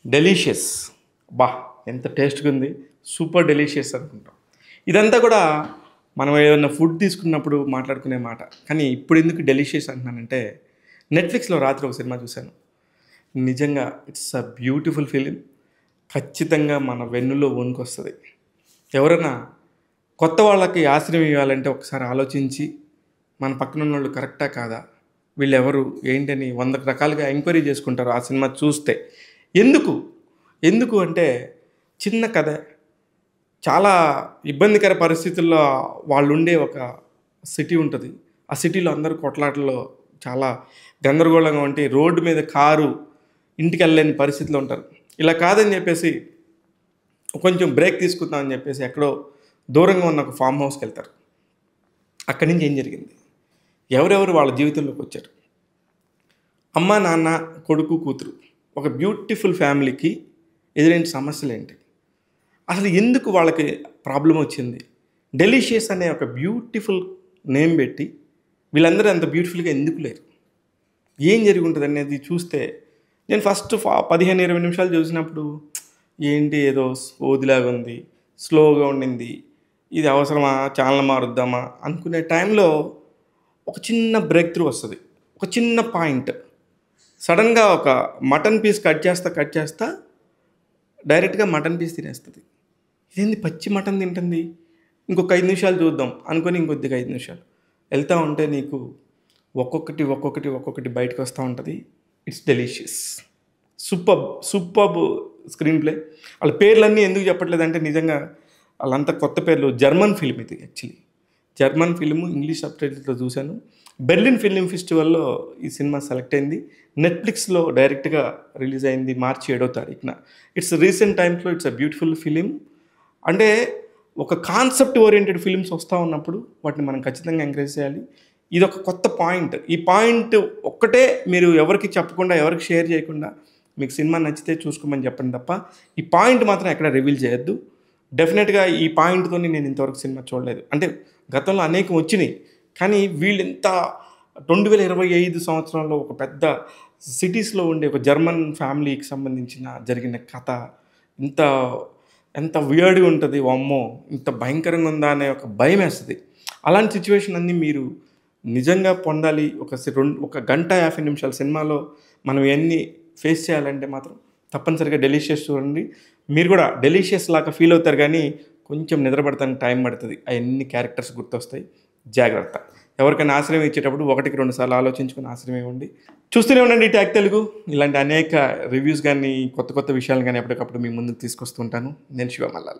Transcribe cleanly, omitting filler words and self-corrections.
Delicious. అబ్బా! ఎంత టేస్ట్‌గా ఉంది. సూపర్ డెలీషియస్ అనుకుంటాం. ఇదంతా కూడా మనం ఏదైనా ఫుడ్ తీసుకున్నప్పుడు మాట్లాడుకునే మాట. కానీ ఇప్పుడెందుకు డెలీషియస్ అంటున్నానంటే, నెట్‌ఫ్లిక్స్‌లో రాత్రి ఒక సినిమా చూశాను. నిజంగా ఇట్స్ ఎ బ్యూటిఫుల్ ఫిలిం. ఖచ్చితంగా మన వెన్నులో వణుకొస్తది. ఎవరైనా కొత్త వాళ్ళకి ఆశ్రయం ఇవ్వాలంటే ఒకసారి ఆలోచించి, మన పక్కనున్నోళ్ళు కరెక్టా కాదా? వీళ్ళెవరు? ఏంటని 100 రకాలుగా ఎంక్వైరీ చేసుకుంటారు ఆ సినిమా చూస్తే. ఎందుకు? ఎందుకు అంటే చిన్న కథ. చాలా ఇబ్బందికర పరిస్థితుల్లో వాళ్ళుండే ఒక సిటీ ఉంటది. ఆ సిటీలో అందరూ కొట్లాటల్లో చాలా గందరగోళంగా ఉండి రోడ్డు మీద కారు ఇంటికెళ్ళలేని పరిస్థితిలో ఉంటారు. ఇలా కాదని చెప్పేసి కొంచెం బ్రేక్ తీసుకుందామని చెప్పేసి ఎక్కడో దూరంగా ఉన్న ఒక ఫామ్ హౌస్‌కెళ్తారు. అక్కడి నుంచి ఏం జరిగింది? ఎవరెవరు వాళ్ళ జీవితంలోకి వచ్చారు? అమ్మ, నాన్న, కొడుకు, కూతురు. ఒక బ్యూటిఫుల్ ఫ్యామిలీకి ఎదురైన సమస్యలేంటి? అసలు ఎందుకు వాళ్ళకి ప్రాబ్లమ్ వచ్చింది? డెలీషియస్ అనే ఒక బ్యూటిఫుల్ నేమ్ పెట్టి వీళ్ళందరూ అంత బ్యూటిఫుల్‌గా ఎందుకు లేరు? ఏం జరిగి ఉంటదనేది చూస్తే నేను ఫస్ట్ 15, 20 నిమిషాలు చూసినప్పుడు ఏంటి ఏదో సోదిలాగా ఉంది, స్లోగా ఉండింది. ఇది అవసరమా? ఛానల్ మారుద్దామా? అనుకునే టైంలో ఒక చిన్న బ్రేక్ త్రూ వస్తది. ఒక చిన్న పాయింట్. సడెన్‌గా ఒక మటన్ పీస్ కట్ చేస్తా డైరెక్ట్‌గా మటన్ పీస్ తినేస్తది. ఇదేంది పచ్చి మటన్ తింటుంది? ఇంకొక 5 నిమిషాలు చూద్దాం అనుకోని ఇంకొద్దిగా 5 నిమిషాలు. వెళ్తా ఉంటే నీకు ఒక్కొక్కటి బయటకొస్తా ఉంటది. It's delicious. Superb screen play. వాళ్ళ పేర్లన్నీ ఎందుకు చెప్పట్లేదంటే నిజంగా ఆళ్ళంతా కొత్త పేర్లు. జర్మన్ ఫిల్మ్ ఇది యాక్చువల్లీ. జర్మన్ ఫిల్మ్ ఇంగ్లీష్ సబ్‌టైటిల్స్‌తో చూశాను. బెర్లిన్ ఫిల్మ్ ఫెస్టివల్‌లో ఈ సినిమా సెలెక్ట్ అయింది. నెట్‌ఫ్లిక్స్‌లో డైరెక్ట్‌గా రిలీజ్ అయింది మార్చి 7వ తారీఖున. ఇట్స్ రీసెంట్ టైమ్స్‌లో ఇట్స్ ఎ బ్యూటిఫుల్ ఫిల్మ్. అంటే ఒక కాన్సెప్ట్ ఓరియెంటెడ్ ఫిల్మ్స్ వస్తా ఉన్నప్పుడు వాటిని మనం ఖచ్చితంగా ఎంకరేజ్ చేయాలి. ఇదొక కొత్త పాయింట్. ఈ పాయింట్ ఒక్కటే మీరు ఎవరికీ చెప్పకుండా, ఎవరికీ షేర్ చేయకుండా మీకు సినిమా నచ్చితే చూసుకోమని చెప్పండి తప్ప, ఈ పాయింట్ మాత్రం ఎక్కడ రివీల్ చేయొద్దు. డెఫినెట్‌గా ఈ పాయింట్‌తోని నేను ఇంతవరకు సినిమా చూడలేదు. అంటే గతంలో అనేకం వచ్చినియి. కానీ వీళ్ళింత 2025 సంవత్సరంలో ఒక పెద్ద సిటీస్‌లో ఉండే ఒక జర్మన్ ఫ్యామిలీకి సంబంధించిన జరిగిన కథ ఇంత ఎంత వియర్డ్‌గా ఉంటది. వామ్మో! ఇంత భయంకరంగా ఉందా అనే ఒక భయమేస్తది. అలాంటి సిట్యుయేషన్ అన్నీ మీరు నిజంగా పొందాలి. ఒక గంట 50 నిమిషాల సినిమాలో మనం ఇయన్నీ ఫేస్ చేయాలంటే మాత్రం తప్పనిసరిగా డెలీషియస్ చూడండి. మీరు కూడా డెలీషియస్ లాగా ఫీల్ అవుతారు గానీ, కొంచెం నిద్ర పడటానికి టైం పడతది. అయన్నీ క్యారెక్టర్స్ గుర్తొస్తాయి. జాగ్రత్త. ఎవరికైనా ఆశ్రయం ఇచ్చేటప్పుడు 1కి 2 సార్లు ఆలోచించుకొని ఆశ్రయం ఇవ్వండి. చూస్తూనే ఉండండి ట్యాగ్ తెలుగు. ఇలాంటి అనేక రివ్యూస్ గానీ, కొత్త విషయాలు గానీ ఎప్పటికప్పుడు మీ ముందుకు తీసుకొస్తూ ఉంటాను. నేను శివ మల్లాల.